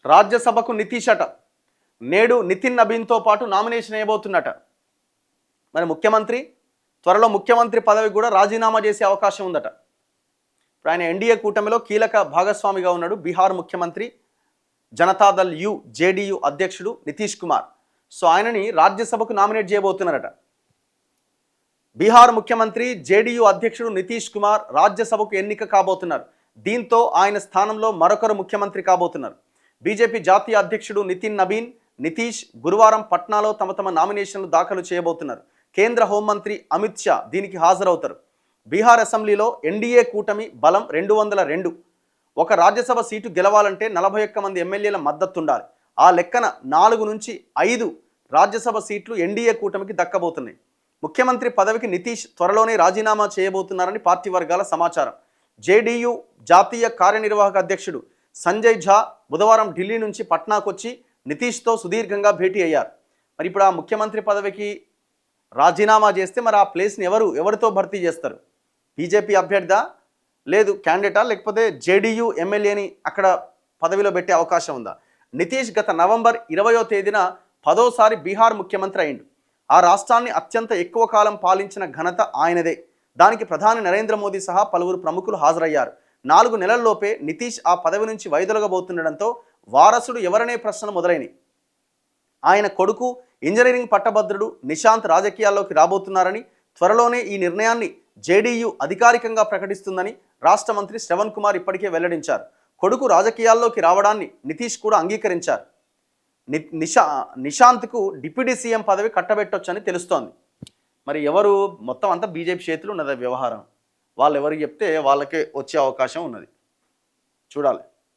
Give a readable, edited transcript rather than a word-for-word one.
రాజ్యసభకు నితీష్ అట నేడు నితిన్ నబీన్తో పాటు నామినేషన్ వేయబోతున్నట. మరి ముఖ్యమంత్రి త్వరలో ముఖ్యమంత్రి పదవికి కూడా రాజీనామా చేసే అవకాశం ఉందట. ఇప్పుడు ఆయన ఎన్డీఏ కూటమిలో కీలక భాగస్వామిగా ఉన్నాడు. బీహార్ ముఖ్యమంత్రి జనతాదళ్ యు జేడీయూ అధ్యక్షుడు నితీష్ కుమార్. సో ఆయనని రాజ్యసభకు నామినేట్ చేయబోతున్నారట. బీహార్ ముఖ్యమంత్రి జేడీయూ అధ్యక్షుడు నితీష్ కుమార్ రాజ్యసభకు ఎన్నిక కాబోతున్నారు. దీంతో ఆయన స్థానంలో మరొకరు ముఖ్యమంత్రి కాబోతున్నారు. బీజేపీ జాతీయ అధ్యక్షుడు నితిన్ నబీన్, నితీష్ గురువారం పట్నాలో తమ నామినేషన్లు దాఖలు చేయబోతున్నారు. కేంద్ర హోంమంత్రి అమిత్ షా దీనికి హాజరవుతారు. బీహార్ అసెంబ్లీలో ఎన్డీఏ కూటమి బలం 202. ఒక రాజ్యసభ సీటు గెలవాలంటే 41 మంది ఎమ్మెల్యేల మద్దతు ఉండాలి. ఆ లెక్కన 4 నుంచి 5 రాజ్యసభ సీట్లు ఎన్డీఏ కూటమికి దక్కబోతున్నాయి. ముఖ్యమంత్రి పదవికి నితీష్ త్వరలోనే రాజీనామా చేయబోతున్నారని పార్టీ వర్గాల సమాచారం. జేడీయూ జాతీయ కార్యనిర్వాహక అధ్యక్షుడు సంజయ్ ఝా బుధవారం ఢిల్లీ నుంచి పట్నాకు వచ్చి నితీష్తో సుదీర్ఘంగా భేటీ అయ్యారు. మరి ఇప్పుడు ఆ ముఖ్యమంత్రి పదవికి రాజీనామా చేస్తే మరి ఆ ప్లేస్ని ఎవరితో భర్తీ చేస్తారు? బీజేపీ అభ్యర్థా, లేదు క్యాండిడేటా, లేకపోతే జేడీయూ ఎమ్మెల్యేని అక్కడ పదవిలో పెట్టే అవకాశం ఉందా? నితీష్ గత నవంబర్ 20వ తేదీన 10వసారి బీహార్ ముఖ్యమంత్రి అయిండు. ఆ రాష్ట్రాన్ని అత్యంత ఎక్కువ కాలం పాలించిన ఘనత ఆయనదే. దానికి ప్రధాని నరేంద్ర మోదీ సహా పలువురు ప్రముఖులు హాజరయ్యారు. 4 నెలల్లోపే నితీష్ ఆ పదవి నుంచి వైదొలగబోతుండడంతో వారసుడు ఎవరనే ప్రశ్న మొదలైనవి. ఆయన కొడుకు ఇంజనీరింగ్ పట్టభద్రుడు నిశాంత్ రాజకీయాల్లోకి రాబోతున్నారని, త్వరలోనే ఈ నిర్ణయాన్ని జేడీయూ అధికారికంగా ప్రకటిస్తుందని రాష్ట్ర మంత్రి శ్రవణ్ కుమార్ ఇప్పటికే వెల్లడించారు. కొడుకు రాజకీయాల్లోకి రావడాన్ని నితీష్ కూడా అంగీకరించారు. నిశాంత్కు డిప్యూటీ సీఎం పదవి కట్టబెట్టొచ్చని తెలుస్తోంది. మరి ఎవరు మొత్తం అంతా బీజేపీ చేతులు ఉన్నది వ్యవహారం. వాళ్ళు ఎవరికి చెప్తే వాళ్ళకే వచ్చే అవకాశం ఉన్నది. చూడాలి.